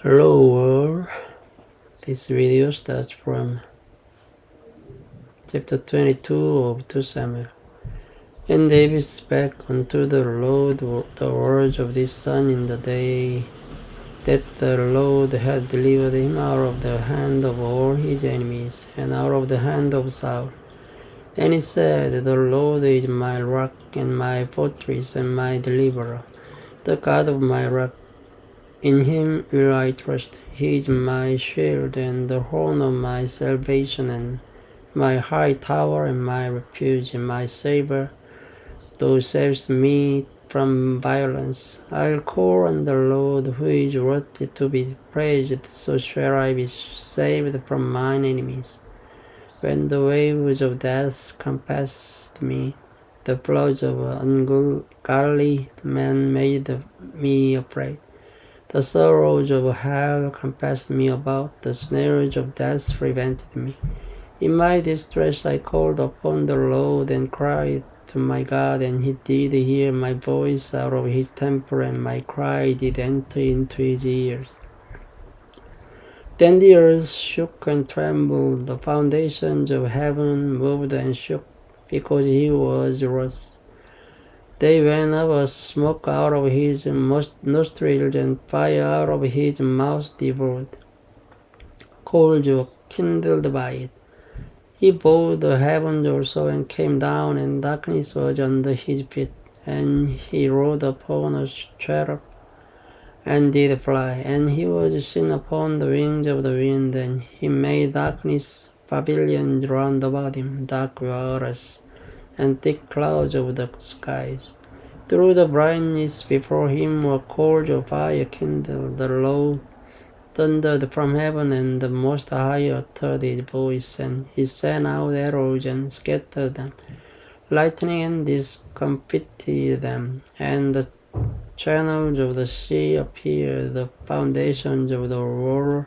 Hello world, this video starts from chapter 22 of 2 Samuel. And David spake unto the Lord the words of this son in the day that the Lord had delivered him out of the hand of all his enemies, and out of the hand of Saul. And he said, The Lord is my rock and my fortress and my deliverer, the God of my rock. In him will I trust. He is my shield and the horn of my salvation, and my high tower and my refuge, and my Saviour, thou savest me from violence. I'll call on the Lord, who is worthy to be praised, so shall I be saved from mine enemies. When the waves of death compassed me, the floods of ungodly men made me afraid. The sorrows of hell compassed me about, the snares of death prevented me. In my distress I called upon the Lord and cried to my God, and he did hear my voice out of his temple, and my cry did enter into his ears. Then the earth shook and trembled, the foundations of heaven moved and shook, because he was wroth. They went up a smoke out of his nostrils, and fire out of his mouth devoured. Coals were kindled by it. He bowed the heavens also, and came down, and darkness was under his feet. And he rode upon a cherub, and did fly. And he was seen upon the wings of the wind, and he made darkness pavilions round about him, dark waters, and thick clouds over the skies. Through the brightness before him were coals of fire kindled. The Lord thundered from heaven, and the Most High uttered his voice, and he sent out arrows and scattered them. Lightning and discomfited them, and the channels of the sea appeared. The foundations of the world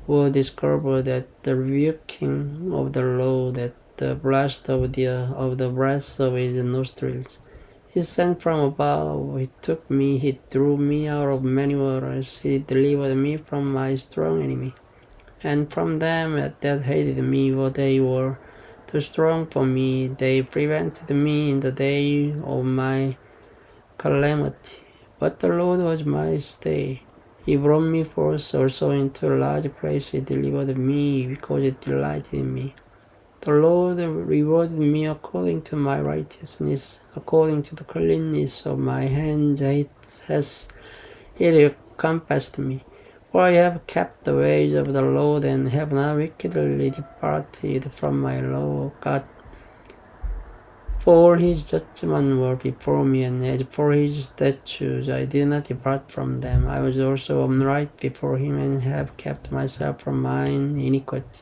were discovered at the rebuking of the Lord, at the blast of the breath of his nostrils. He sent from above, he took me, he drew me out of many waters, he delivered me from my strong enemy, and from them that hated me, for they were too strong for me. They prevented me in the day of my calamity. But the Lord was my stay. He brought me forth also into a large place. He delivered me, because he delighted in me. The Lord rewarded me according to my righteousness, according to the cleanness of my hands has it compassed me. For I have kept the ways of the Lord, and have not wickedly departed from my law. God, for all his judgments were before me, and as for his statutes, I did not depart from them. I was also upright before him, and have kept myself from mine iniquity.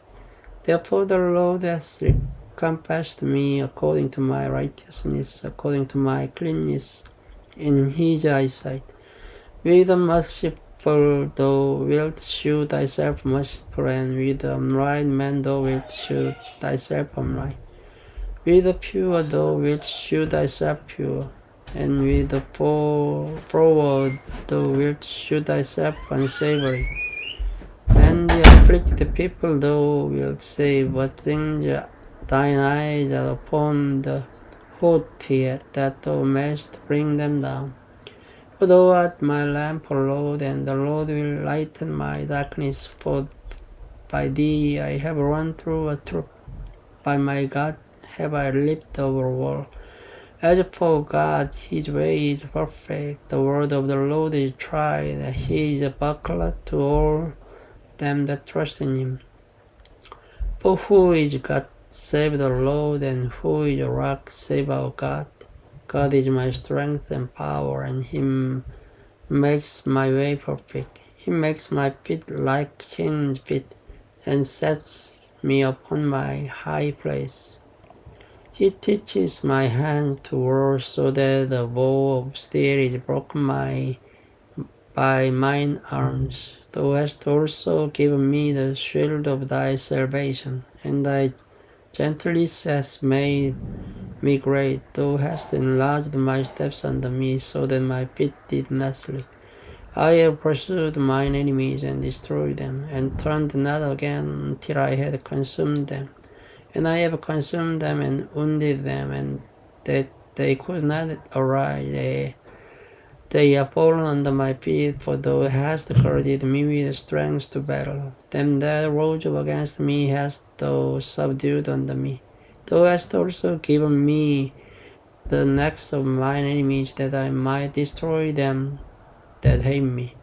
Therefore the Lord has compassed me according to my righteousness, according to my cleanness in his eyesight. With the merciful thou wilt shew thyself merciful, and with the upright man thou wilt shew thyself upright. With the pure thou wilt shew thyself pure, and with the froward thou wilt shew thyself unsavory. And the afflicted people thou wilt save, but things thine eyes are upon the haughty, that thou mayst bring them down. For thou art my lamp, O Lord, and the Lord will lighten my darkness. For by thee I have run through a troop, by my God have I leaped over a wall. As for God, his way is perfect. The word of the Lord is tried. He is a buckler to all them that trust in him. For who is God save the Lord, and who is a rock save our God? God is my strength and power, and he makes my way perfect. He makes my feet like hinds feet, and sets me upon my high place. He teaches my hand to war, so that the bow of steel is broken by mine arms. Thou hast also given me the shield of thy salvation, and thy gentleness has made me great. Thou hast enlarged my steps under me, so that my feet did not slip. I have pursued mine enemies and destroyed them, and turned not again until I had consumed them. And I have consumed them and wounded them, and that they could not arise. They are fallen under my feet, for thou hast girded me with strength to battle. Them that rose up against me hast thou subdued under me. Thou hast also given me the necks of mine enemies, that I might destroy them that hate me.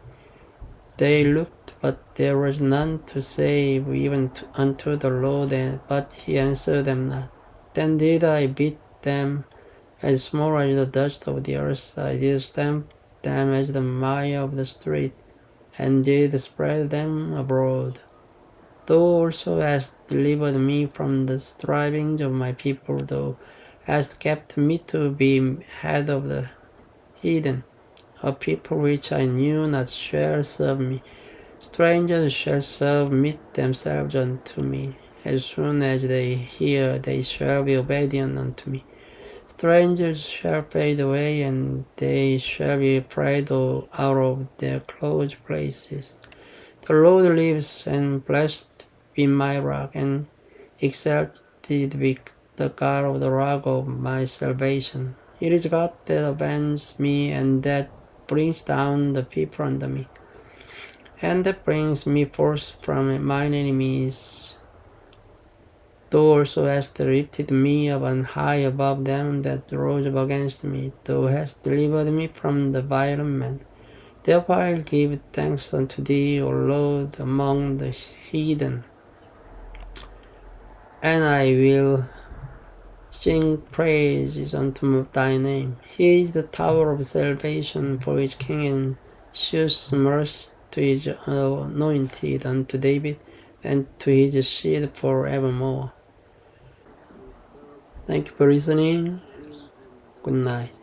They looked, but there was none to save, even unto the Lord, but he answered them not. Then did I beat them as small as the dust of the earth. I did stamp them as the mire of the street, and did spread them abroad. Thou also hast delivered me from the strivings of my people. Thou hast kept me to be head of the heathen. A people which I knew not shall serve me. Strangers shall submit themselves unto me. As soon as they hear, they shall be obedient unto me. Strangers shall fade away, and they shall be afraid out of their close places. The Lord lives, and blessed be my rock, and exalted be the God of the rock of my salvation. It is God that avenges me, and that brings down the people under me, and that brings me forth from mine enemies. Thou also hast lifted me up on high above them that rose up against me. Thou hast delivered me from the violent man. Therefore I will give thanks unto thee, O Lord, among the heathen, and I will sing praises unto thy name. He is the tower of salvation for his king, and shews mercy to his anointed, unto David, and to his seed forevermore. Thank you for listening. Good night.